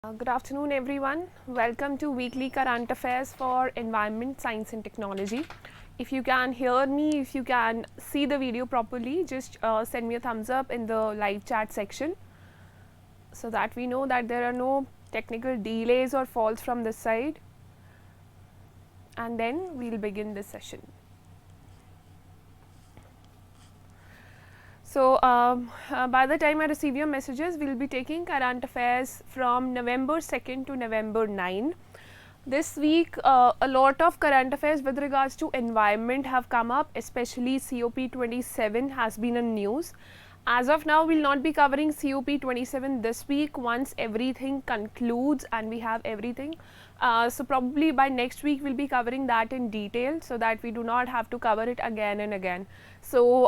Good afternoon, everyone. Welcome to Weekly Current Affairs for Environment, Science and Technology. If you can hear me, if you can see the video properly, just send me a thumbs up in the live chat section so that we know that there are no technical delays or faults from this side. And then we'll begin this session. So, by the time I receive your messages, we'll be taking current affairs from November 2nd to November 9. This week, a lot of current affairs with regards to environment have come up, especially COP27 has been in news. As of now, we'll not be covering COP27 this week once everything concludes and we have everything. So probably by next week, we'll be covering that in detail so that we do not have to cover it again and again. So,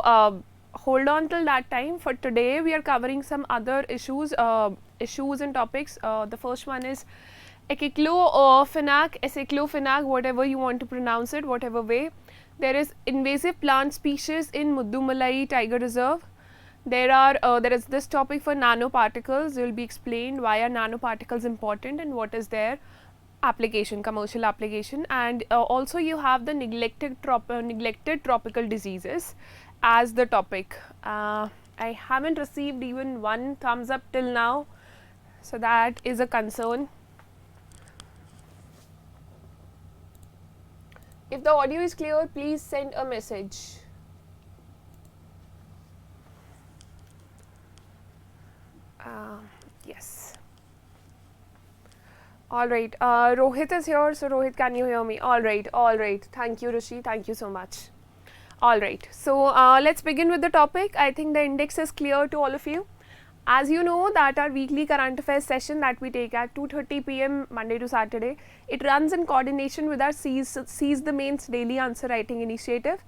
hold on till that time. For today, we are covering some other issues and topics. The first one is aceclofenac, whatever you want to pronounce it, whatever way. There is invasive plant species in Muddumalai Tiger Reserve. There is this topic for nanoparticles. It will be explained why are nanoparticles important and what is their application, commercial application. And also you have the neglected tropical diseases as the topic. I haven't received even one thumbs up till now, so that is a concern. If the audio is clear, please send a message. Yes. All right. Rohit is here. So Rohit, can you hear me? All right. All right. Thank you, Rishi. Thank you so much. All right. So let's begin with the topic. I think the index is clear to all of you. As you know that our weekly current affairs session that we take at 2:30 p.m. Monday to Saturday, it runs in coordination with our Seize the Mains daily answer writing initiative.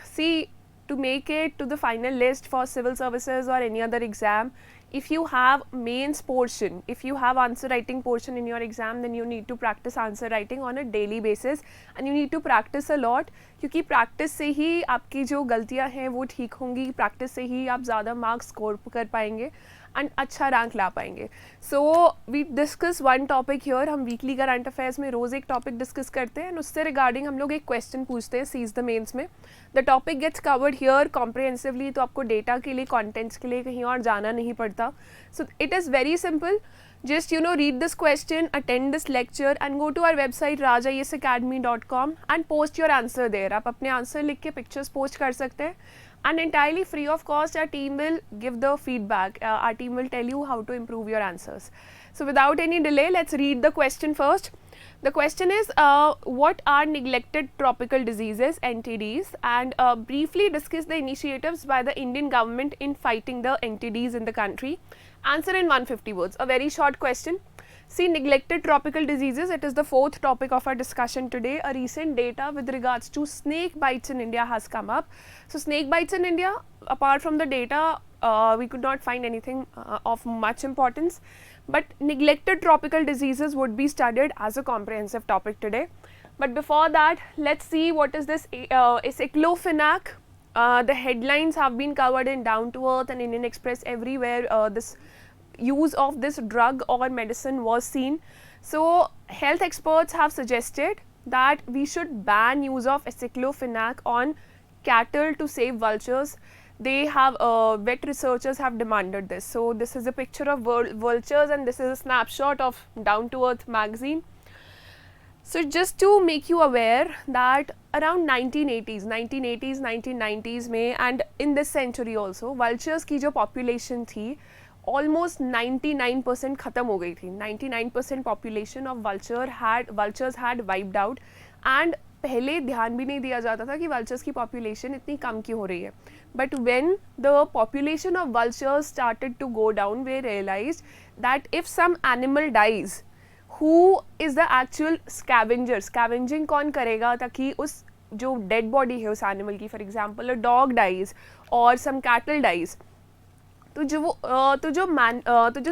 See, to make it to the final list for civil services or any other exam, if you have mains portion, if you have answer writing portion in your exam, then you need to practice answer writing on a daily basis and you need to practice a lot, क्योंकि practice से ही आपकी जो गलतियाँ हैं वो ठीक होंगी, practice से ही आप ज़्यादा marks score कर पाएंगे and अच्छा रैंक ला पाएंगे. So we discuss one topic here. हम weekly current affairs में रोज़ एक topic discuss करते हैं and उससे regarding हम लोग एक question पूछते हैं Seize the Mains में. The topic gets covered here comprehensively, तो आपको data के लिए, contents के लिए कहीं और जाना नहीं पड़ता. So it is very simple. Just read this question, attend this lecture and go to our website rajayesacademy.com and post your answer there. आप अपने answer लिख के pictures post कर सकते हैं. And entirely free of cost, our team will give the feedback. Our team will tell you how to improve your answers. So without any delay, let's read the question first. The question is, what are neglected tropical diseases, NTDs, and briefly discuss the initiatives by the Indian government in fighting the NTDs in the country. Answer in 150 words. A very short question. See, neglected tropical diseases, it is the fourth topic of our discussion today. A recent data with regards to snake bites in India has come up. So, snake bites in India, apart from the data, we could not find anything of much importance. But neglected tropical diseases would be studied as a comprehensive topic today. But before that, let's see what is this aceclofenac. The headlines have been covered in Down to Earth and Indian Express everywhere. This use of this drug or medicine was seen. So health experts have suggested that we should ban use of aceclofenac on cattle to save vultures. They have vet researchers have demanded this. So this is a picture of vultures and this is a snapshot of Down to Earth magazine. So just to make you aware that around 1980s, 1990s में and in this century also, vultures की जो population थी almost 99% ख़त्म हो गई थी. 99% population of vultures had wiped out and पहले ध्यान भी नहीं दिया जाता था कि vultures की population इतनी कम क्यों हो रही है. But when the population of vultures started to go down, we realized that if some animal dies, who is the actual scavenger? Scavenging कौन करेगा ताकि उस जो dead body है उस animal की, for example a dog dies or some cattle dies, तो जो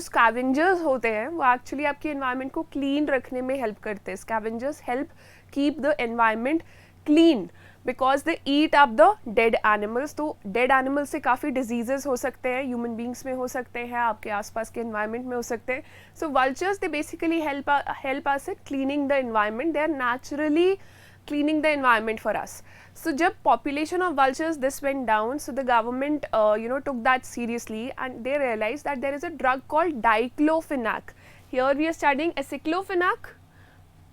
scavengers होते हैं वो actually आपके environment को clean रखने में help करते हैं. Scavengers help keep the environment clean. Because they eat up the dead animals. तो डेड एनिमल से काफ़ी डिजीजेज हो सकते हैं, ह्यूमन बींग्स में हो सकते हैं, आपके आसपास के इन्वायरमेंट में हो सकते हैं. So vultures they basically help us in cleaning the environment. They are naturally cleaning the environment for us. So जब population of vultures this went down, so the government took that seriously and they realized that there is a drug called diclofenac. Here we are studying aceclofenac.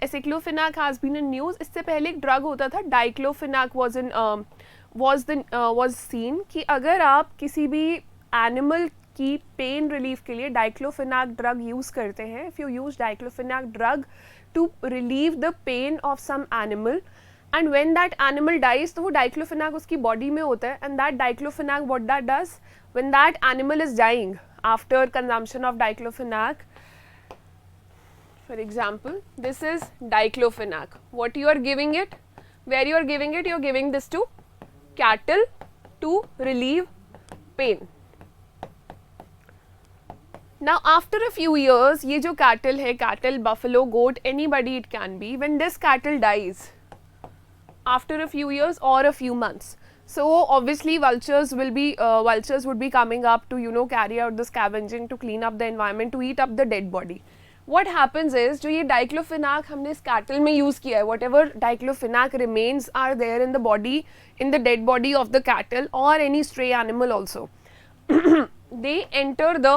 Aceclofenac has been in news. इससे पहले एक drug होता था diclofenac was seen कि अगर आप किसी भी animal की पेन रिलीफ के लिए डाइक्लोफेनाक ड्रग यूज़ करते हैं, if you use diclofenac drug to relieve the pain of some animal and when that animal dies, तो वो डाइक्लोफेनाक उसकी बॉडी में होता है and that diclofenac what that does when that animal is dying after consumption of diclofenac. For example this is diclofenac. What you are giving it, where you are giving it, you are giving this to cattle to relieve pain. Now after a few years, ये जो cattle है, cattle, buffalo, goat, anybody it can be, when this cattle dies after a few years or a few months, so obviously vultures would be coming up to carry out the scavenging, to clean up the environment, to eat up the dead body. What happens is जो ये diclofenac हमने इस cattle में use किया है, whatever diclofenac remains are there in the body, in the dead body of the cattle or any stray animal also, they enter the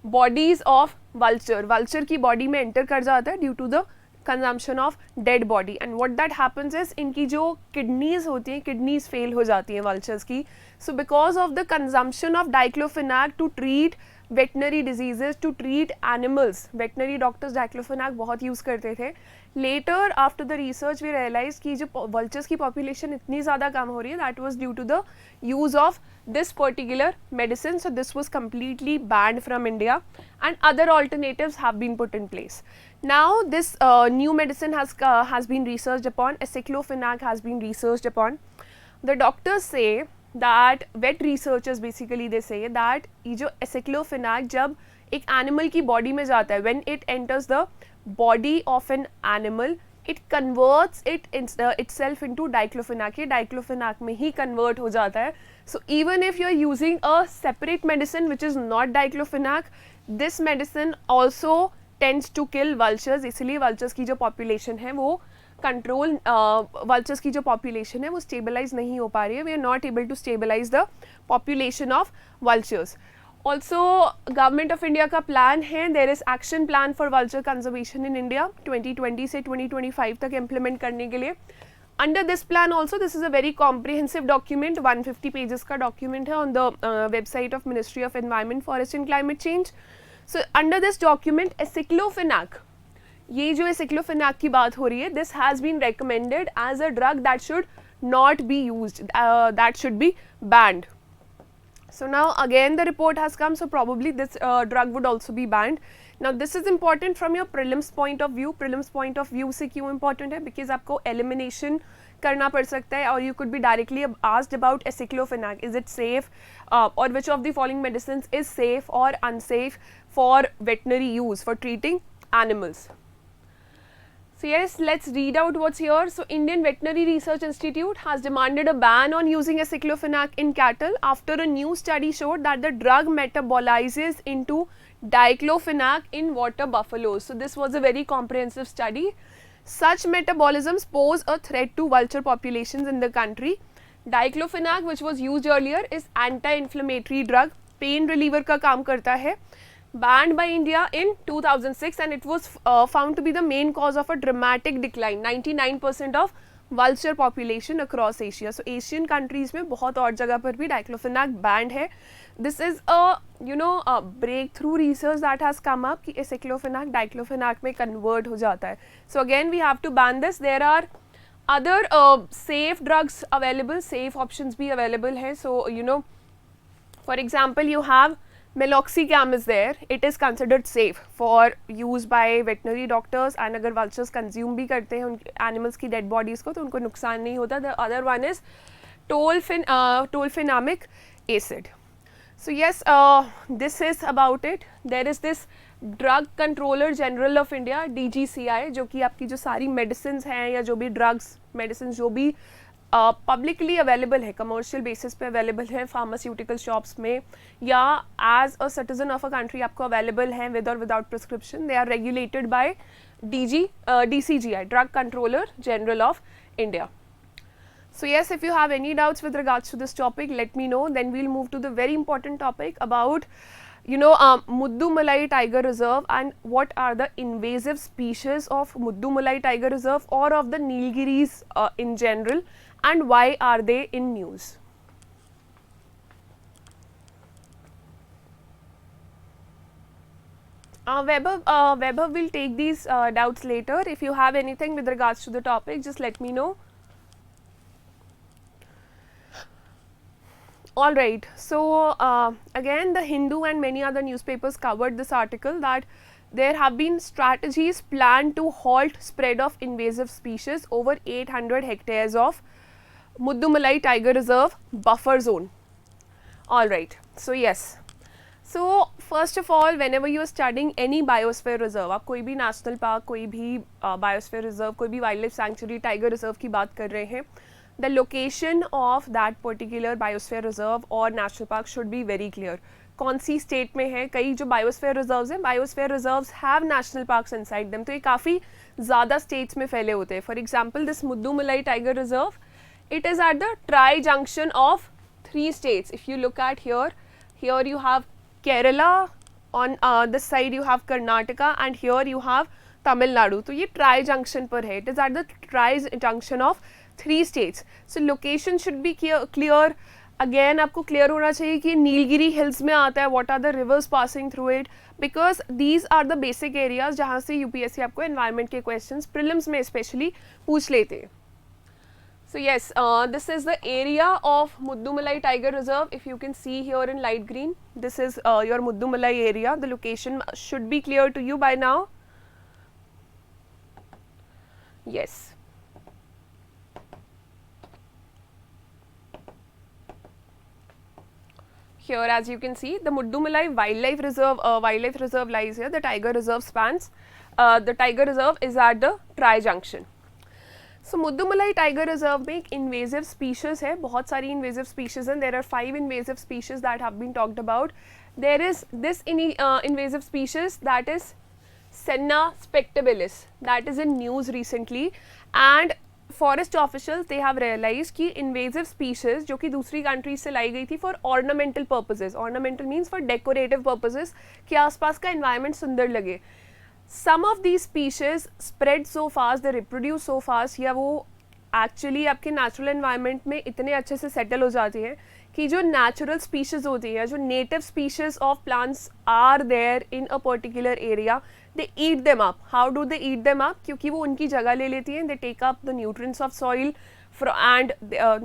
bodies of vulture. Vulture की body में enter कर जाता है due to the consumption of dead body and what that happens is इनकी जो kidneys होती हैं, kidneys fail हो जाती हैं वल्चर्स की. So because of the consumption of diclofenac to treat veterinary diseases, to treat animals, veterinary doctors diclofenac बहुत use करते थे. Later after the research we realise कि जो वल्चर्स की पॉपुलेशन इतनी ज़्यादा कम हो रही है, that was due to the use of this particular medicine. So this was completely banned from India and other alternatives have been put in place. Now this new medicine has been researched upon. Aceclofenac has been researched upon. The doctors say that, vet researchers basically they say that ये जो aceclofenac जब एक animal की body में जाता है, when it enters the body of an animal, it converts itself into diclofenac. ये diclofenac में ही convert हो जाता है. So even if you are using a separate medicine which is not diclofenac, this medicine also tends to kill vultures. इसलिए vultures की जो population है वो control, vultures की जो population है वो stabilize नहीं हो पा रही है. We are not able to stabilize the population of vultures. Also, government of India का प्लान है, there is action plan for vulture conservation in India 2020 से 2025 तक इम्प्लीमेंट करने के लिए. Under this plan also, this is a very comprehensive document, 150 pages का document है on the website of ministry of environment, forest and climate change. So under this document aceclofenac, ये जो aceclofenac की बात हो रही है, this has been recommended as a drug that should not be used, that should be banned. So now again the report has come, so probably this drug would also be banned. Now this is important from your prelims point of view. Prelims point of view से क्यों important है? Because आपको elimination करना पड़ सकता है, or you could be directly asked about aceclofenac. Is it safe, or which of the following medicines is safe or unsafe for veterinary use for treating animals? So yes, let's read out what's here. So Indian Veterinary Research Institute has demanded a ban on using aceclofenac in cattle after a new study showed that the drug metabolizes into diclofenac in water buffaloes. So this was a very comprehensive study. Such metabolisms pose a threat to vulture populations in the country. Diclofenac, which was used earlier, is anti-inflammatory drug, pain reliever का काम करता है. Banned by India in 2006 and it was found to be the main cause of a dramatic decline, 99% of vulture population across Asia. So Asian countries में बहुत और जगह पर भी diclofenac banned है. This is a breakthrough research that has come up कि aceclofenac diclofenac में convert हो जाता है. So again we have to ban this. There are other safe drugs available, safe options भी available है. So for example you have meloxicam is there. It is considered safe for use by veterinary doctors and अगर vultures consume भी करते हैं उन animals की dead bodies को तो उनको नुकसान नहीं होता. The other one is tolfenamic acid. So yes, this is about it. There is this drug controller general of India DGCI, जो कि आपकी जो सारी मेडिसिन हैं या जो भी ड्रग्स मेडिसिन जो भी पब्लिकली अवेलेबल है, कमर्शियल बेसिस पे अवेलेबल है फार्मास्यूटिकल शॉप्स में, या as a citizen of a country आपको अवेलेबल हैं विद और without prescription. They are regulated by DCGI, Drug Controller General of India. So yes, if you have any doubts with regards to this topic, let me know. Then we'll move to the very important topic about Muddumalai Tiger Reserve and what are the invasive species of Muddumalai Tiger Reserve or of the Nilgiris in general, and why are they in news. Weber will take these doubts later. If you have anything with regards to the topic, just let me know. All right, so again the Hindu and many other newspapers covered this article that there have been strategies planned to halt spread of invasive species over 800 hectares of Muddumalai Tiger Reserve buffer zone. All right, so yes, so first of all, whenever you are studying any biosphere reserve, आप कोई भी national park, कोई भी biosphere reserve, कोई भी wildlife sanctuary, tiger reserve की बात कर रहे हैं, the location of that particular biosphere reserve or national park should be very clear. कौन सी स्टेट में है, कई जो biosphere reserves हैं, biosphere reserves have national parks inside them, तो ये काफ़ी ज़्यादा states में फैले होते हैं. For example, this Muddumalai Tiger Reserve, it is at the tri-junction of 3 states. If you look at here, here you have Kerala, on this side you have Karnataka, and here you have Tamil Nadu. तो ये tri-junction पर है. It is at the tri-junction of 3 states. So location should be clear. Again आपको clear होना चाहिए कि Nilgiri hills में आता है, what are the rivers passing through it, because these are the basic areas जहाँ से UPSC आपको environment के questions prelims में especially पूछ लेते हैं. So yes, this is the area of Muddumalai Tiger Reserve. If you can see here in light green, this is your Muddumalai area. The location should be clear to you by now. Yes. Here, as you can see, the Muddumalai Wildlife Reserve lies here. The Tiger Reserve spans. The Tiger Reserve is at the tri-junction. So Muddumalai Tiger Reserve में एक invasive species है, बहुत सारी invasive species हैं. There are 5 invasive species that have been talked about. There is this invasive species that is Senna spectabilis, that is in news recently, and forest officials they have realise कि invasive species जो कि दूसरी countries से लाई गई थी for ornamental purposes, ornamental means for decorative purposes, कि आसपास का एनवायरनमेंट सुंदर लगे. Some of these species spread so fast, they reproduce so fast, या वो एक्चुअली आपके नेचुरल एनवायरनमेंट में इतने अच्छे से सेटल हो जाती हैं कि जो नेचुरल स्पीशीज होती है, जो native species of plants are there in a particular area, they eat them up. How do they eat them up? क्योंकि वो उनकी जगह ले लेती हैं. They take up the nutrients of soil and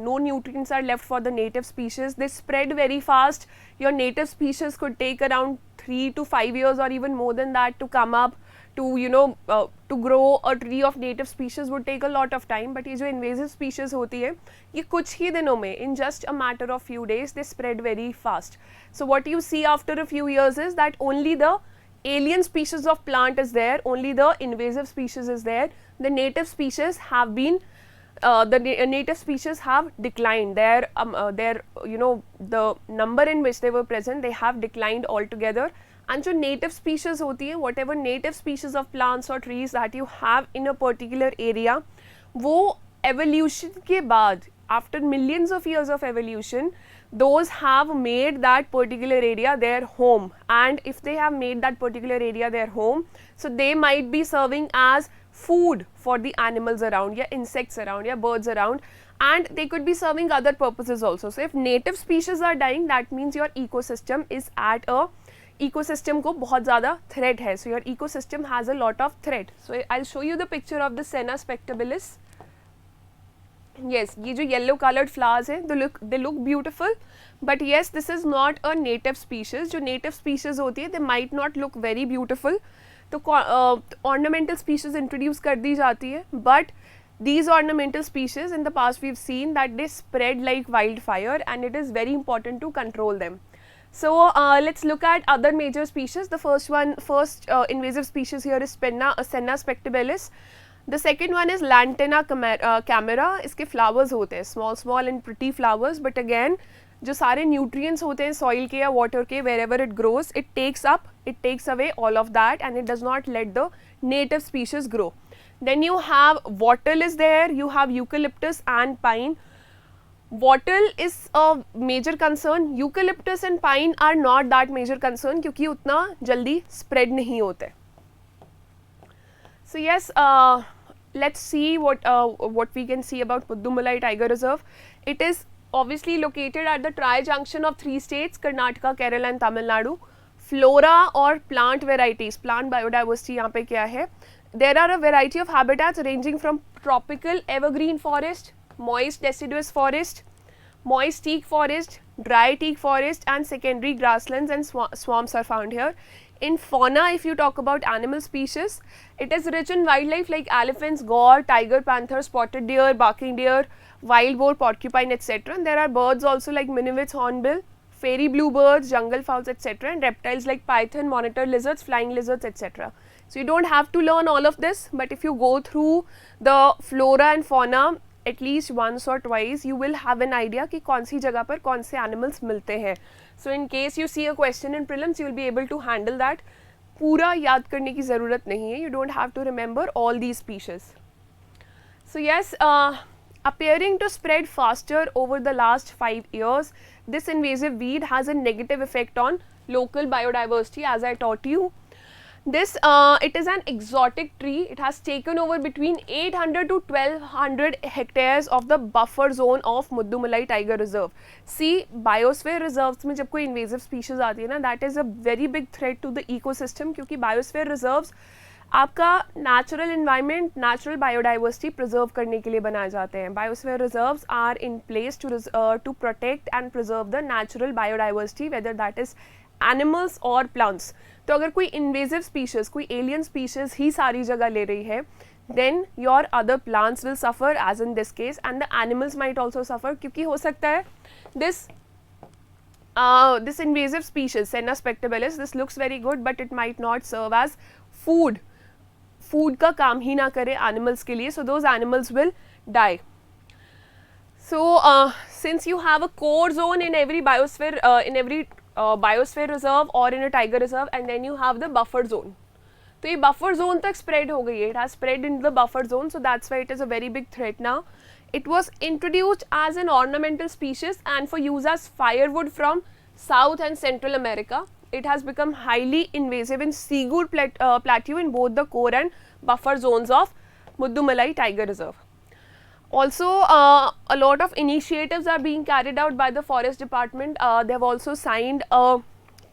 no nutrients are left for the native species. They spread very fast. Your native species could take around 3 to 5 years or even more than that to come up. To grow a tree of native species would take a lot of time. But ये जो invasive species होती है, ये कुछ ही दिनों में, in just a matter of few days, they spread very fast. So what you see after a few years is that only the alien species of plant is there, only the invasive species is there. The native species have been native species have declined. Their the number in which they were present, they have declined altogether. And जो native species होती है, whatever native species of plants or trees that you have in a particular area, वो evolution के बाद, after millions of years of evolution, those have made that particular area their home. And if they have made that particular area their home, so they might be serving as food for the animals around, या insects around, या birds around, and they could be serving other purposes also. So if native species are dying, that means your ecosystem is at a ecosystem को बहुत ज़्यादा threat है. So your ecosystem has a lot of threat. So I'll show you the picture of the Senna spectabilis. Yes, ये जो yellow colored flowers हैं, they look beautiful, but yes, this is not a native species. जो native species होती है, they might not look very beautiful. तो ornamental species introduce कर दी जाती है, but these ornamental species in the past we've seen that they spread like wildfire, and it is very important to control them. So let's look at other major species. The first invasive species here is Senna spectabilis. The second one is Lantana camera. इसके flowers होते हैं, small and pretty flowers, but again जो सारे nutrients होते हैं soil के या water के, wherever it grows, it takes away all of that and it does not let the native species grow. Then you have wattle is there, you have eucalyptus and pine. Wattle is a major concern, eucalyptus and pine are not that major concern क्योंकि उतना जल्दी spread नहीं होते. So yes, let's see what we can see about Mudumalai Tiger Reserve. It is obviously located at the tri-junction of 3 states, Karnataka, Kerala and Tamil Nadu. Flora or plant varieties, plant biodiversity यहाँ पे क्या है? There are a variety of habitats ranging from tropical evergreen forest, moist deciduous forest, moist teak forest, dry teak forest and secondary grasslands and swamps are found here. In fauna, if you talk about animal species, it is rich in wildlife like elephants, gaur, tiger, panther, spotted deer, barking deer, wild boar, porcupine, etc. And there are birds also like minivets, hornbill, fairy bluebirds, jungle fowls, etc. and reptiles like python, monitor lizards, flying lizards, etc. So you don't have to learn all of this, but if you go through the flora and fauna at least once or twice, you will have an idea कि कौन सी जगह पर कौन से animals मिलते हैं. So in case you see a question in prelims, you will be able to handle that. पूरा याद करने की ज़रूरत नहीं है. You don't have to remember all these species. So yes, appearing to spread faster over the last 5 years, this invasive weed has a negative effect on local biodiversity, as I taught you. This it is an exotic tree. It has taken over between 800 to 1200 hectares of the buffer zone of Mudumalai Tiger Reserve. See, biosphere reserves में जब कोई invasive species आती है ना, that is a very big threat to the ecosystem क्योंकि biosphere reserves आपका natural environment, natural biodiversity preserve करने के लिए बनाए जाते हैं. Biosphere reserves are in place to protect and preserve the natural biodiversity, whether that is animals or plants. तो अगर कोई invasive species, कोई alien species ही सारी जगह ले रही है, then your other plants will suffer as in this case and the animals might also suffer क्योंकि हो सकता है this invasive species Senna spectabilis, this looks very good but it might not serve as food का काम ही ना करे animals के लिए, so those animals will die. So since you have a core zone in every biosphere biosphere reserve or in a tiger reserve and then you have the buffer zone. तो ये buffer zone तक spread हो गई है, it has spread into the buffer zone, so that's why it is a very big threat now. It was introduced as an ornamental species and for use as firewood from South and Central America. It has become highly invasive in Sigur Plateau in both the core and buffer zones of Mudumalai Tiger Reserve. Also, a lot of initiatives are being carried out by the forest department. They have also signed a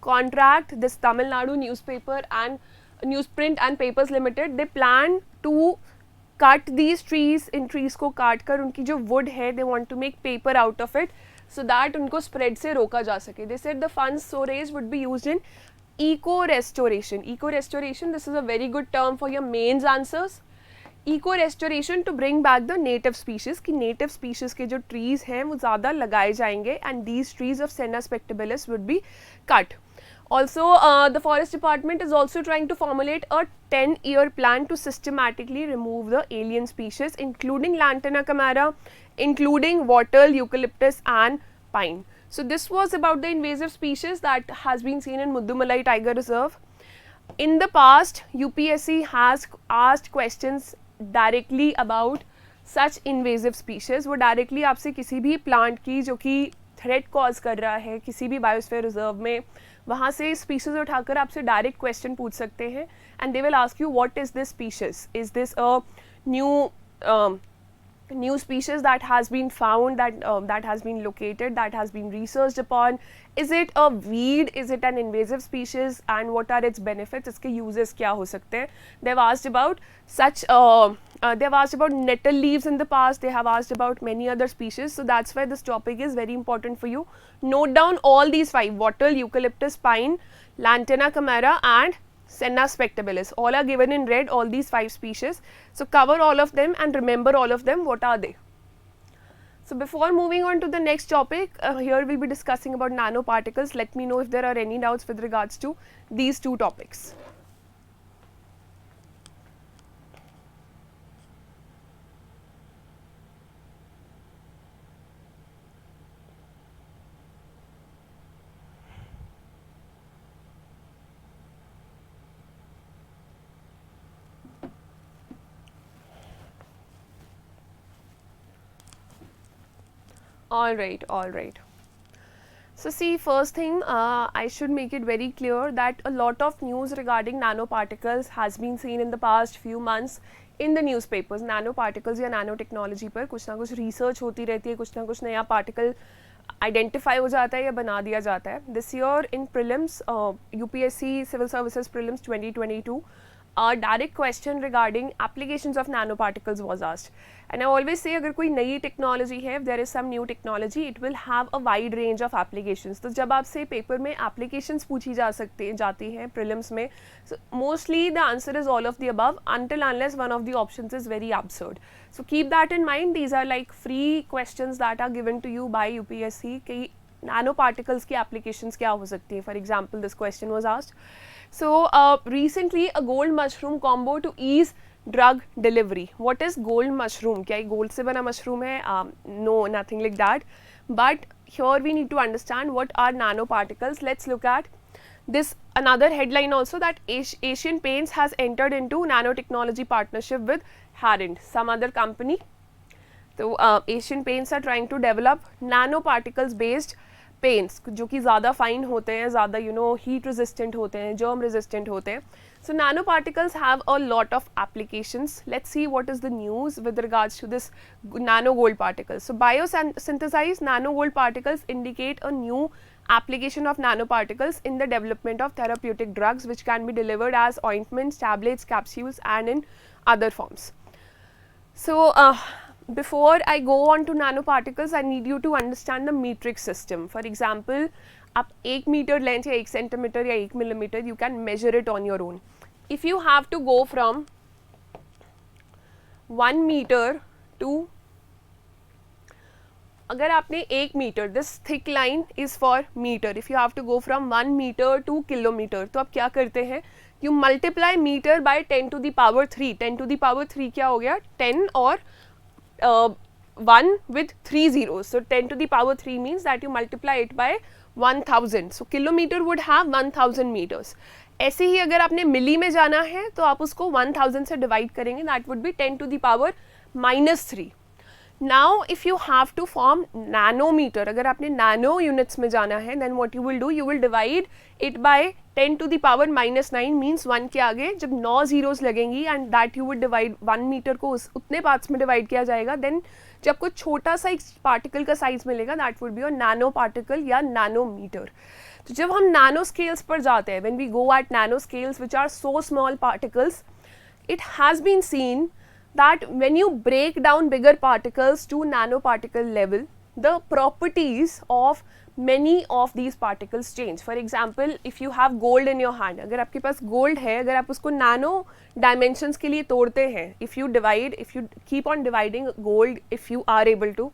contract, this Tamil Nadu newspaper and Newsprint and Papers Limited. They plan to cut these trees, in trees को काट कर उनकी जो wood है, they want to make paper out of it so that उनको spread से रोका जा सके. They said the funds so raised would be used in eco restoration. Eco restoration, this is a very good term for your mains answers. Eco restoration to bring back the native species कि native species के जो trees हैं वो ज़्यादा लगाए जाएंगे and these trees of Senna spectabilis would be cut. Also, the forest department is also trying to formulate a 10-year plan to systematically remove the alien species including Lantana camara, including wattle, eucalyptus and pine. So this was about the invasive species that has been seen in Mudumalai Tiger Reserve. In the past, UPSC has asked questions directly about such invasive species. वो directly आपसे किसी भी plant की जो कि threat cause कर रहा है किसी भी बायोस्फीयर रिजर्व में, वहाँ से स्पीशीज़ उठाकर आपसे डायरेक्ट क्वेश्चन पूछ सकते हैं and they will ask you what is this species, is this a new species that has been found, that has been located, that has been researched upon, is it a weed, is it an invasive species and what are its benefits, इसके uses क्या हो सकते हैं. They have asked about such they have asked about nettle leaves in the past, they have asked about many other species, so that's why this topic is very important for you. Note down all these 5: wattle, eucalyptus, pine, Lantana camara and Senna spectabilis. All are given in red, all these 5 species. So cover all of them and remember all of them. What are they? So before moving on to the next topic, here we'll be discussing about nanoparticles. Let me know if there are any doubts with regards to these two topics. All right, all right. So see, first thing, I should make it very clear that a lot of news regarding nanoparticles has been seen in the past few months in the newspapers. Nanoparticles या nanotechnology पर कुछ ना कुछ research होती रहती है, कुछ ना कुछ नया particle identify हो जाता है या बना दिया जाता है. This year in prelims, UPSC Civil Services Prelims 2022, a direct question regarding applications of nanoparticles was asked. And I always say अगर कोई नई technology है, if there is some new technology, it will have a wide range of applications. तो जब आपसे paper में applications पूछी जाती हैं prelims में, so mostly the answer is all of the above until unless one of the options is very absurd. So keep that in mind. These are like free questions that are given to you by UPSC कि nanoparticles की applications क्या हो सकती हैं. For example, this question was asked. So recently a gold mushroom combo to ease drug delivery. What is gold mushroom? क्या ये gold से बना mushroom है? No, nothing like that. But here we need to understand what are nanoparticles. Let's look at this another headline also, that Asian Paints has entered into nanotechnology partnership with Harand, some other company. So Asian Paints are trying to develop nanoparticles based paints जो कि ज़्यादा fine होते हैं, ज़्यादा heat resistant होते हैं, germ resistant होते हैं. So nano particles have a lot of applications. Let's see what is the news with regards to this nano gold particles. So biosynthesise nano gold particles indicate a new application of nanoparticles in the development of therapeutic drugs which can be delivered as ointments, tablets, capsules and in other forms. So before I go on to nanoparticles, I need you to understand the metric system. For example, आप 1 metre length या 1 centimetre या 1 millimetre, you can measure it on your own. If you have to go from 1 meter to, अगर आपने 1 metre, this thick line is for metre, if you have to go from 1 metre to kilometre, तो आप क्या करते हैं, you multiply metre by 10 to the power 3. 10 to the power 3 क्या हो गया, 10 और 1 with 3 zeros. So 10 to the power 3 means that you multiply it by 1000. So kilometer would have 1000 meters. ऐसे ही अगर आपने मिली में जाना है तो आप उसको 1000 से डिवाइड करेंगे, that would be 10 to the power -3. Now if you have to form nanometer, अगर आपने nano units में जाना है, then what you will do, you will divide it by 10 to the power -9 means 1 के आगे जब 9 zeros लगेंगी and that you would divide 1 meter को उतने पार्ट्स में डिवाइड किया जाएगा, then जब कुछ छोटा सा एक पार्टिकल का साइज मिलेगा, that would be a nano particle या nanometer. तो जब हम nano scales पर जाते हैं, when we go at nano scales which are so small particles, it has been seen that when you break down bigger particles to nanoparticle level, the properties of many of these particles change. For example, if you have gold in your hand, अगर आपके पास gold है, अगर आप उसको nano dimensions के लिए तोड़ते हैं, if you keep on dividing gold, if you are able to,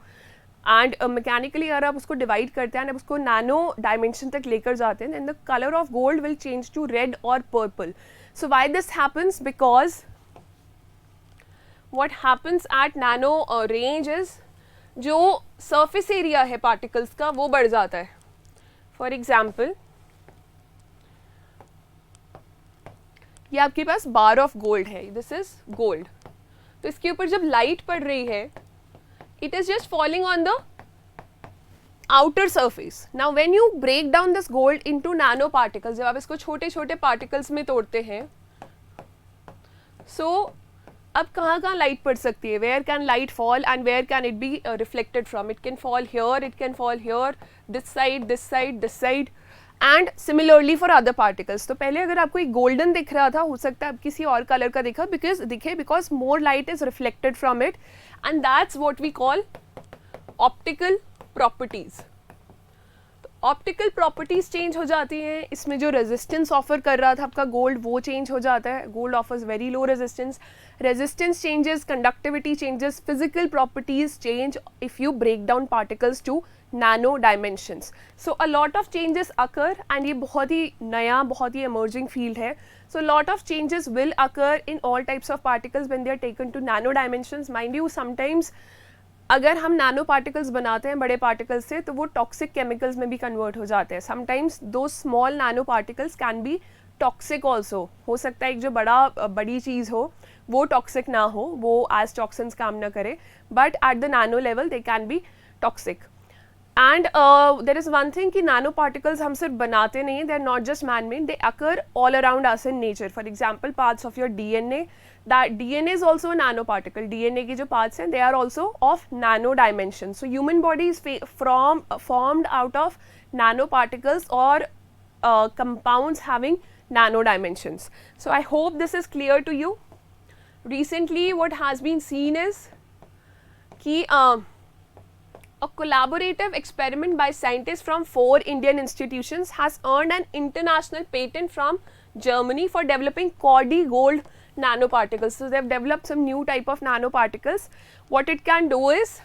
and mechanically अगर आप उसको divide करते हैं और उसको nano dimension तक लेकर जाते हैं, then the color of gold will change to red or purple. So why this happens? Because what happens at nano range is जो surface area है particles का वो बढ़ जाता है. For example, ये आपके पास bar of gold है, this is gold. तो इसके ऊपर जब light पड़ रही है, it is just falling on the outer surface. Now when you break down this gold into nanoparticles, जब आप इसको छोटे छोटे particles में तोड़ते हैं, so अब कहाँ लाइट पड़ सकती है, where can light fall and where can it be reflected from, it can fall here, it can fall here, this side, this side, this side and similarly for other particles. तो पहले अगर आपको एक golden दिख रहा था, हो सकता है आप किसी और कलर का because more light is reflected from it and that's what we call optical properties. Optical properties change हो जाती हैं, इसमें जो रेजिस्टेंस ऑफर कर रहा था आपका गोल्ड वो चेंज हो जाता है. Gold offers very low resistance changes, conductivity changes, physical properties change if you break down particles to nano dimensions. So a lot of changes occur and ये बहुत ही नया, बहुत ही emerging फील्ड है. So lot of changes will occur in all types of particles when they are taken to nano dimensions. Mind you, sometimes अगर हम nano particles बनाते हैं बड़े पार्टिकल्स से तो वो टॉक्सिक केमिकल्स में भी कन्वर्ट हो जाते हैं. समटाइम्स दो small nano particles can be toxic also. हो सकता है एक जो बड़ी चीज़ हो वो टॉक्सिक ना हो, वो एज टॉक्सिन्स काम ना करे, but at the nano level they can be toxic. And there is one thing कि nano particles हम सिर्फ बनाते नहीं, they are not just man-made, they occur all around us in nature. For example, parts of your DNA, that DNA is also a nanoparticle. DNA की जो parts हैं, they are also of nano dimension. So human body is formed out of nanoparticles or compounds having nano dimensions. So I hope this is clear to you. Recently, what has been seen is कि a collaborative experiment by scientists from 4 Indian institutions has earned an international patent from Germany for developing Cordy gold nanoparticles. So they have developed some new type of nanoparticles. What it can do is,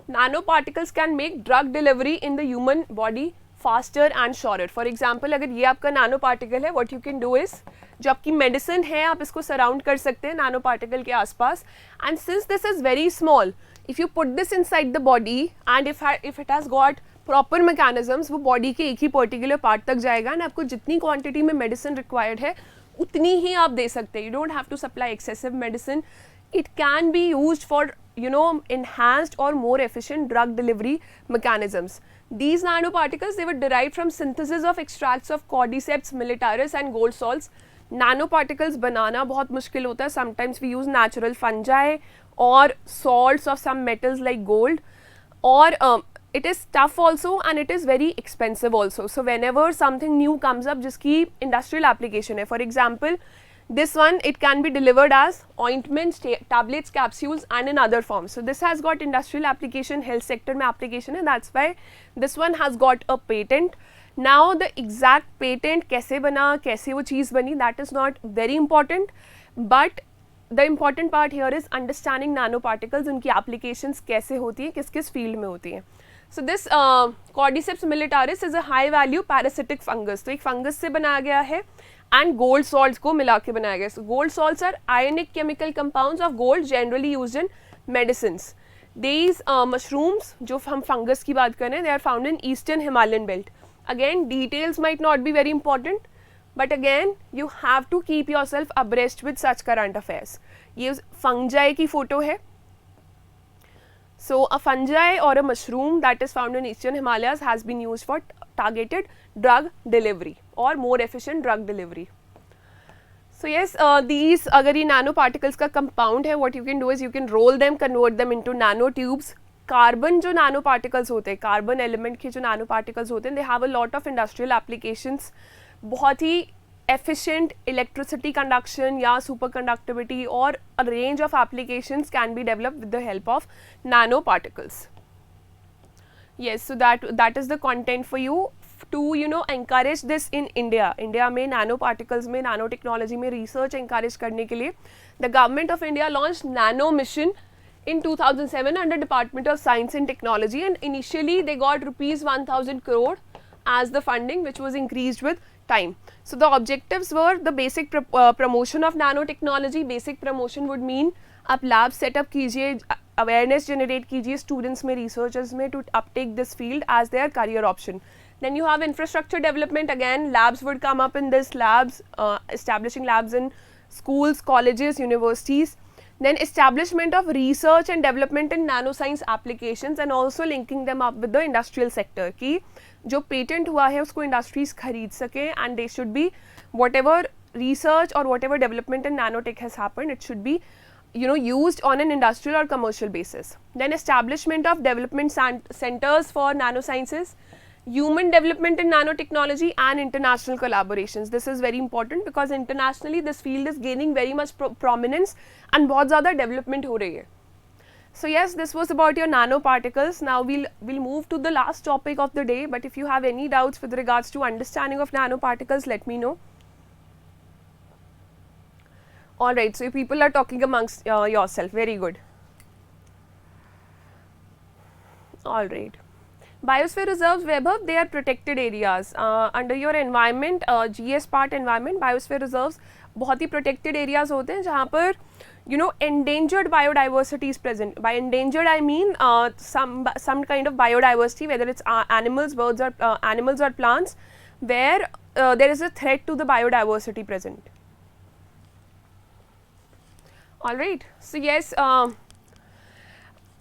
nanoparticles can make drug delivery in the human body faster and surer. For example, अगर ये आपका nanoparticle है, what you can do is, जो आपकी medicine है, आप इसको surround कर सकते हैं nanoparticle के आसपास. And since this is very small, if you put this inside the body and if it has got proper mechanisms, वो body के एक ही particular part तक जाएगा and आपको जितनी quantity में medicine required है उतनी ही आप दे सकते हैं. You don't have to supply excessive medicine. It can be used for, you know, enhanced or more efficient drug delivery mechanisms. These nanoparticles, they were derived from synthesis of extracts of Cordyceps militaris and gold salts. Nanoparticles बनाना बहुत मुश्किल होता है. Sometimes we use natural fungi or salts of some metals like gold, or it is tough also and it is very expensive also. So whenever something new comes up जिसकी industrial application है, for example, this one, it can be delivered as ointments, tablets, capsules and in other forms. So this has got industrial application, health sector में application है, that's why this one has got a patent. Now the exact patent कैसे बना, कैसे वो चीज़ बनी, that is not very important, but the important part here is understanding nanoparticles, उनकी applications कैसे होती हैं, किस किस field में होती हैं. So this Cordyceps militaris is a high value parasitic fungus. तो एक fungus से बनाया गया है and gold salts को मिला के बनाया गया. So gold salts are ionic chemical compounds of gold generally used in medicines. These mushrooms जो हम fungus की बात कर रहे हैं, they are found in eastern Himalayan belt. Again, details might not be very important, but again you have to keep yourself abreast with such current affairs. ये fungi की photo है. So a fungi or a mushroom that is found in eastern Himalayas has been used for targeted drug delivery or more efficient drug delivery. So yes, these अगर ये nanoparticles का compound है, what you can do is you can roll them, convert them into nanotubes. Carbon जो nanoparticles होते हैं, carbon element के जो nanoparticles होते हैं, they have a lot of industrial applications. बहुत ही efficient electricity conduction या superconductivity or a range of applications can be developed with the help of nanoparticles. Yes, so that is the content for you to, you know, encourage this in India. India में nanoparticles में, nanotechnology में research encourage करने के लिए the government of India launched Nano Mission in 2007 under Department of Science and Technology, and initially they got rupees 1000 crore as the funding, which was increased with time. So the objectives were the basic promotion of nanotechnology. Basic promotion would mean आप lab set up कीजिए, awareness generate कीजिए students में, researchers में to uptake this field as their career option. Then you have infrastructure development. Again, labs would come up in this, labs, establishing labs in schools, colleges, universities. Then establishment of research and development in nanoscience applications and also linking them up with the industrial sector कि जो patent हुआ है उसको industries खरीद सके, and they should be whatever research or whatever development in nanotech has happened, it should be, you know, used on an industrial or commercial basis. Then establishment of development centers for nanosciences, human development in nanotechnology and international collaborations. This is very important because internationally this field is gaining very much prominence and बहुत ज़्यादा development हो रही है. So yes, this was about your nanoparticles. Now we'll move to the last topic of the day, but if you have any doubts with regards to understanding of nanoparticles, let me know. Alright, so you people are talking amongst yourself, very good. Alright. Biosphere reserves, Vaibhav, they are protected areas. Under your environment, GS part environment, biosphere reserves बहुत ही protected areas होते हैं जहाँ पर, you know, endangered biodiversity is present. By endangered I mean some kind of biodiversity, whether it's animals, birds or animals or plants, where there is a threat to the biodiversity present. Alright, so yes,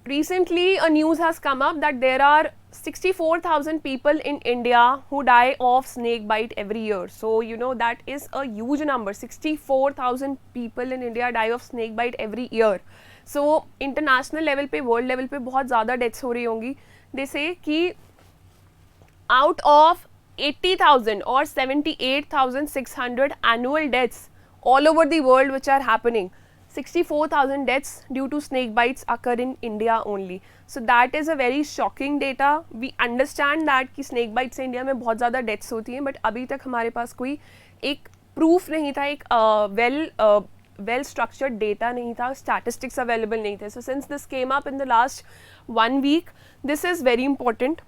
recently a news has come up that there are 64,000 people in India who die of snake bite every year. So you know that is a huge number. 64,000 people in India die of snake bite every year. So international level पे, world level पे बहुत ज़्यादा deaths हो रही होंगी. They say कि out of 80,000 or 78,600 annual deaths all over the world which are happening, 64,000 deaths due to snake bites occur in India only. So that is a very shocking data. We understand that कि snake bites से India में बहुत ज़्यादा deaths होती हैं, but अभी तक हमारे पास कोई एक proof नहीं था, एक well structured data नहीं था, statistics available नहीं थे. So since this came up in the last 1 week, this is very important.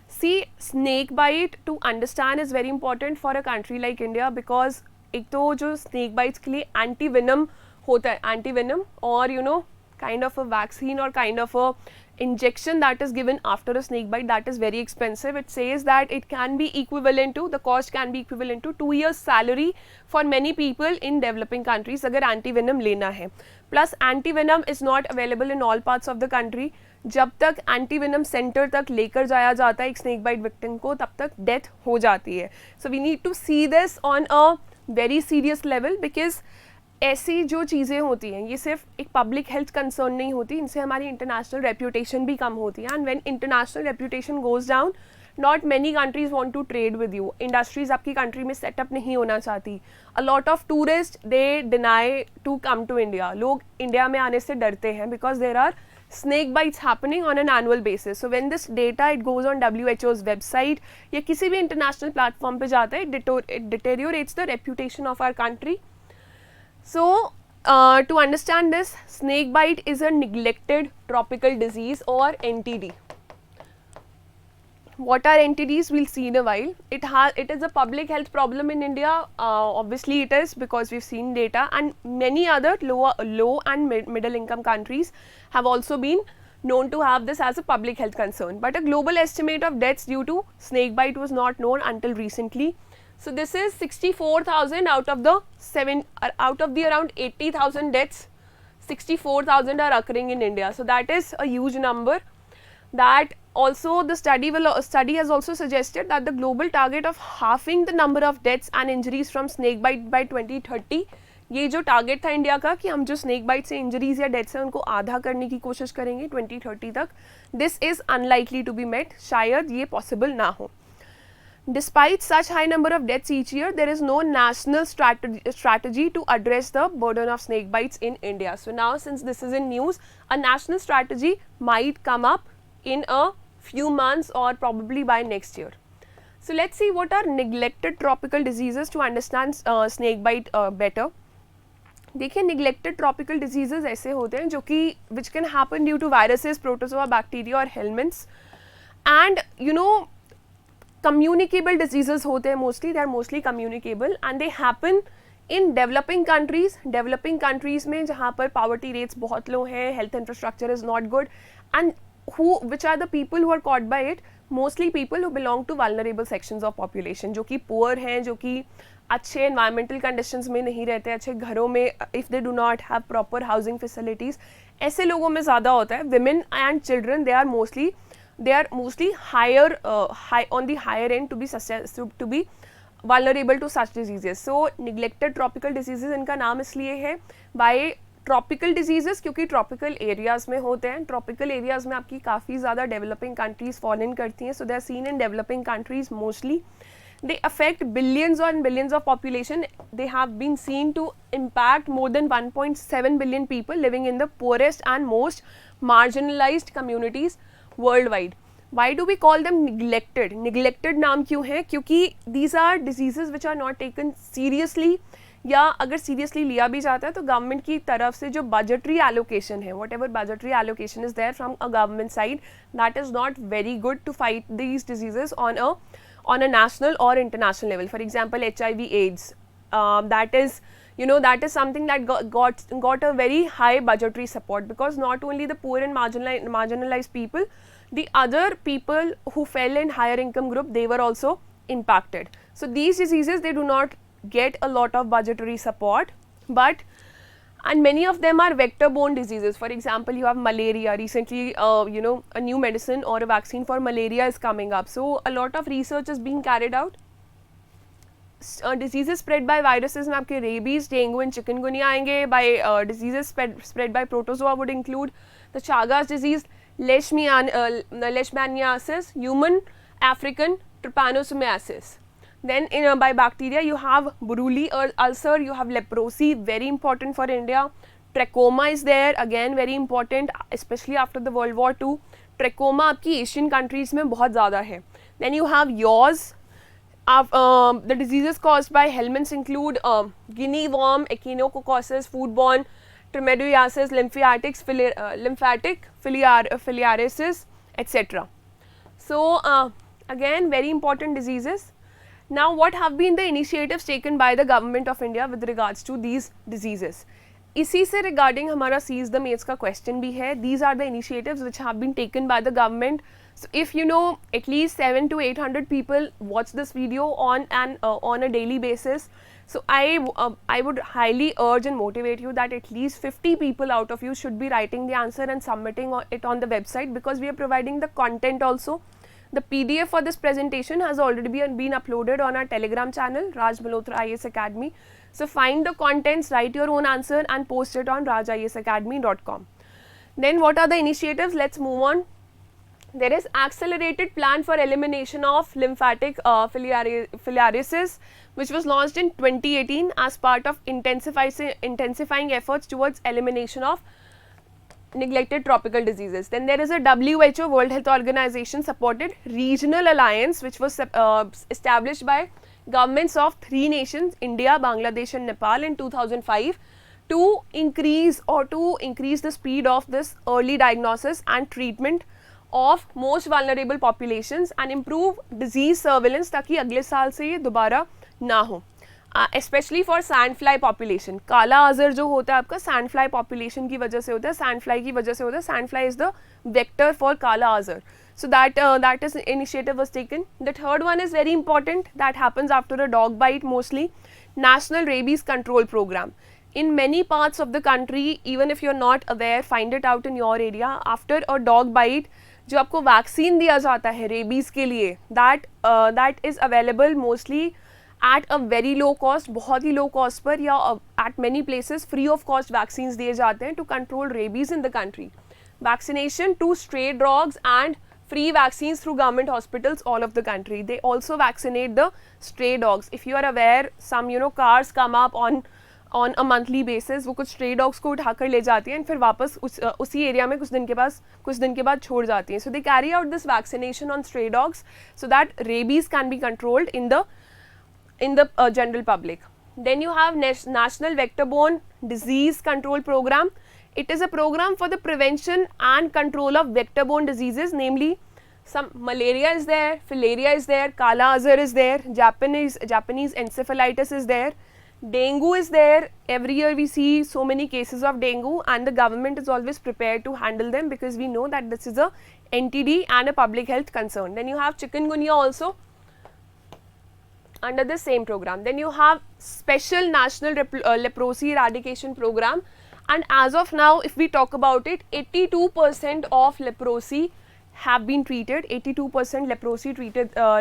See, snake bite to understand is very important for a country like India because एक तो जो snake bites के लिए anti venom होता है, anti venom or you know kind of a vaccine or kind of a injection that is given after a snake bite, that is very expensive. It says that it can be equivalent to, the cost can be equivalent to 2 years salary for many people in developing countries अगर anti venom लेना है. Plus anti venom is not available in all parts of the country. जब तक anti venom centre तक लेकर जाया जाता है एक स्नेक बाइट विक्टिम को, तब तक डेथ हो जाती है. So we need to see this on a very serious level because ऐसी जो चीज़ें होती हैं ये सिर्फ एक पब्लिक हेल्थ कंसर्न नहीं होती, इनसे हमारी इंटरनेशनल रेप्यूटेशन भी कम होती है. And when international reputation goes down, not many countries want to trade with you. Industries आपकी कंट्री में सेटअप नहीं होना चाहती. A lot of tourist they deny to come to India. लोग इंडिया में आने से डरते हैं because there are snake bites happening on an annual basis. So when this data it goes on WHO's website या किसी भी international platform पे जाता है, it deteriorates the reputation of our country. So to understand this, snake bite is a neglected tropical disease or NTD. What are NTDs? We'll see in a while. It is a public health problem in India. Obviously it is because we've seen data, and many other low and middle income countries have also been known to have this as a public health concern. But a global estimate of deaths due to snake bite was not known until recently. So this is 64,000 out of the around 80,000 deaths. 64,000 are occurring in India. So that is a huge number. That also the study has also suggested that the global target of halving the number of deaths and injuries from snake bite by 2030, ये जो target था India का कि हम जो snake bite से injuries या deaths हैं उनको आधा करने की कोशिश करेंगे 2030 तक, this is unlikely to be met. शायद ये पॉसिबल ना हो. Despite such high number of deaths each year, there is no national strategy to address the burden of snake bites in India. So now since this is in news, a national strategy might come up in a few months or probably by next year. So let's see what are neglected tropical diseases to understand snake bite better. देखिए, neglected tropical diseases ऐसे होते हैं जो कि which can happen due to viruses, protozoa, bacteria और helminths, and you know communicable diseases होते हैं mostly. They are mostly communicable and they happen in developing countries. Developing countries में जहाँ पर poverty rates बहुत low हैं, health infrastructure is not good, and which are the people who are caught by it? Mostly people who belong to vulnerable sections of population, जो कि poor हैं, जो कि अच्छे environmental conditions में नहीं रहते, अच्छे घरों में, if they do not have proper housing facilities, ऐसे लोगों में ज़्यादा होता है. Women and children, they are mostly higher on the higher end to be vulnerable to such diseases. So neglected tropical diseases इनका नाम इसलिए है by ट्रॉपिकल डिजीजेस क्योंकि ट्रॉपिकल एरियाज़ में होते हैं. ट्रॉपिकल एरियाज़ में आपकी काफ़ी ज़्यादा डेवलपिंग कंट्रीज़ फॉल इन करती हैं. So they are seen in developing countries mostly. They affect billions on billions of population. They have been seen to impact more than 1.7 billion people living in the poorest and most marginalised communities world wide. Why do we call them neglected? Neglected नाम क्यों है? क्योंकि these are diseases which are not taken seriously, या अगर seriously लिया भी जाता है तो गवर्नमेंट की तरफ से जो बजटरी एलोकेशन है, whatever budgetary allocation is there from a government side, that is not very good to fight these diseases on a national or international level. For example, HIV AIDS, that is something that got a very high budgetary support because not only the poor and marginalized people, the other people who fell in higher income group, they were also impacted. So these diseases, they do not get a lot of budgetary support, but and many of them are vector-borne diseases. For example, you have malaria. Recently, a new medicine or a vaccine for malaria is coming up. So a lot of research is being carried out. Diseases spread by viruses में आपके rabies, dengue and chikungunya आएंगे. By diseases spread by protozoa would include the Chagas disease, Leishmaniasis, human African trypanosomiasis. Then by bacteria you have Buruli ulcer, you have leprosy, very important for India. Trachoma is there, again very important, especially after the World War II. Trachoma आपकी Asian countries में बहुत ज़्यादा है. Then you have yaws. The diseases caused by helminths include guinea worm, echinococcus, foodborne, trimedoiasis, lymphatic filariasis, etc. So again very important diseases. Now what have been the initiatives taken by the government of India with regards to these diseases? इसी से regarding हमारा seize the mates का question भी है. These are the initiatives which have been taken by the government. So if you know at least 700 to 800 people watch this video on a daily basis, so I would highly urge and motivate you that at least 50 people out of you should be writing the answer and submitting it on the website, because we are providing the content also. The PDF for this presentation has already been uploaded on our Telegram channel, Raj Malhotra IAS Academy. So find the contents, write your own answer and post it on rajiasacademy.com. Then what are the initiatives? Let's move on. There is accelerated plan for elimination of lymphatic filariasis, which was launched in 2018 as part of intensifying efforts towards elimination of neglected tropical diseases. Then there is a WHO, World Health Organization supported regional alliance which was established by governments of 3 nations, India, Bangladesh and Nepal in 2005 to increase the speed of this early diagnosis and treatment of most vulnerable populations and improve disease surveillance ताकि अगले साल से ये दोबारा ना हो. Especially for sand fly population. काला आज़र जो होता है आपका sand fly population की वजह से होता है, sand fly की वजह से होता है. Sand fly is the vector for काला Azar. So that is initiative was taken. The third one is very important, that happens after a dog bite mostly. National Rabies Control Program. In many parts of the country, even if you're not aware, find it out in your area. After a dog bite, जो आपको vaccine दिया जाता है rabies के लिए, that is available mostly at a very low cost, बहुत ही low cost पर, या at many places free of cost vaccines दिए जाते हैं to control rabies in the country. Vaccination to stray dogs and free vaccines through government hospitals all of the country. They also vaccinate the stray dogs. If you are aware, some cars come up on a monthly basis, वो कुछ stray dogs को उठाकर ले जाती हैं और फिर वापस उसी एरिया में कुछ दिन के बाद छोड़ जाती हैं. So they carry out this vaccination on stray dogs so that rabies can be controlled in the general public. Then you have National Vector-Borne Disease Control Program. It is a program for the prevention and control of vector-borne diseases, namely some malaria is there, filaria is there, kala azar is there, Japanese encephalitis is there, dengue is there. Every year we see so many cases of dengue and the government is always prepared to handle them because we know that this is a NTD and a public health concern. Then you have chikungunya also under the same program. Then you have special national leprosy eradication program, and as of now if we talk about it, 82% of leprosy have been treated. 82%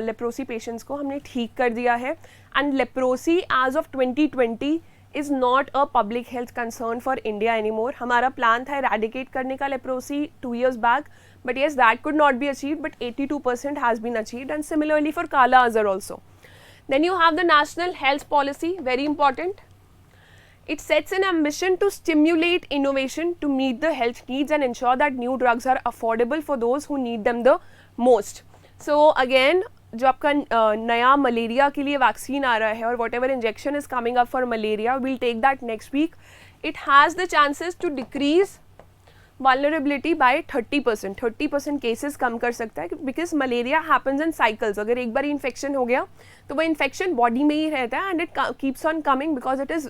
leprosy patients को हमने ठीक कर दिया है, and leprosy as of 2020 is not a public health concern for India anymore. हमारा plan था eradicate करने का leprosy 2 years back, but yes, that could not be achieved, but 82% has been achieved, and similarly for Kala Azar also. Then you have the National Health Policy, very important. It sets an ambition to stimulate innovation to meet the health needs and ensure that new drugs are affordable for those who need them the most. So again, जो आपका नया malaria के लिए vaccine आ रहा है और whatever injection is coming up for malaria, we'll take that next week. It has the chances to decrease vulnerability by 30%. 30% cases कम कर सकता है because malaria happens in cycles. अगर एक बार infection हो गया तो वो infection body में ही रहता है and it keeps on coming because it is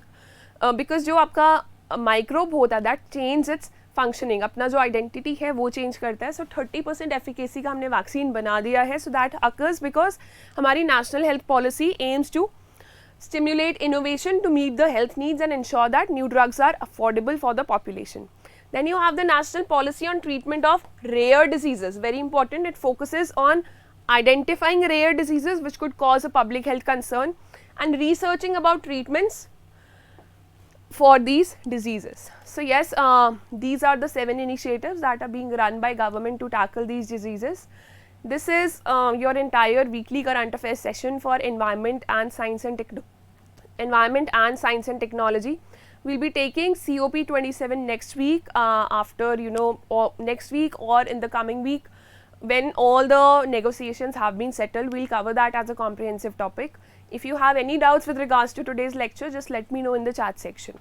because जो आपका microbe होता है that changes its functioning. अपना जो identity है वो change करता है. So 30% efficacy का हमने vaccine बना दिया है. So that occurs because हमारी national health policy aims to stimulate innovation to meet the health needs and ensure that new drugs are affordable for the population. Then you have the national policy on treatment of rare diseases, very important. It focuses on identifying rare diseases which could cause a public health concern and researching about treatments for these diseases. So yes, these are the 7 initiatives that are being run by government to tackle these diseases. This is your entire weekly current affairs session for environment and science and technology. We'll be taking COP27 next week, after or next week or in the coming week, when all the negotiations have been settled. We'll cover that as a comprehensive topic. If you have any doubts with regards to today's lecture, just let me know in the chat section.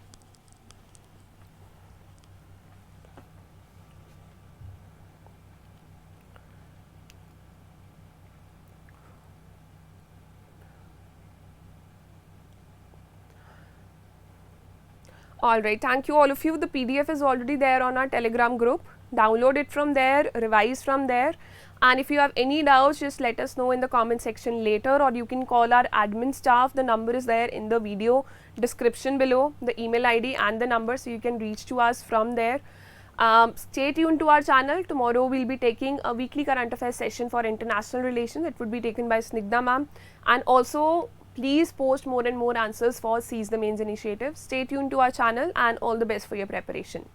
Alright, thank you all of you. The PDF is already there on our Telegram group. Download it from there, revise from there, and if you have any doubts, just let us know in the comment section later, or you can call our admin staff. The number is there in the video description below, the email ID and the number, so you can reach to us from there. Stay tuned to our channel. Tomorrow we'll be taking a weekly current affairs session for international relations. It would be taken by Snigdha ma'am, and also please post more and more answers for Seize the Mains initiative. Stay tuned to our channel, and all the best for your preparation.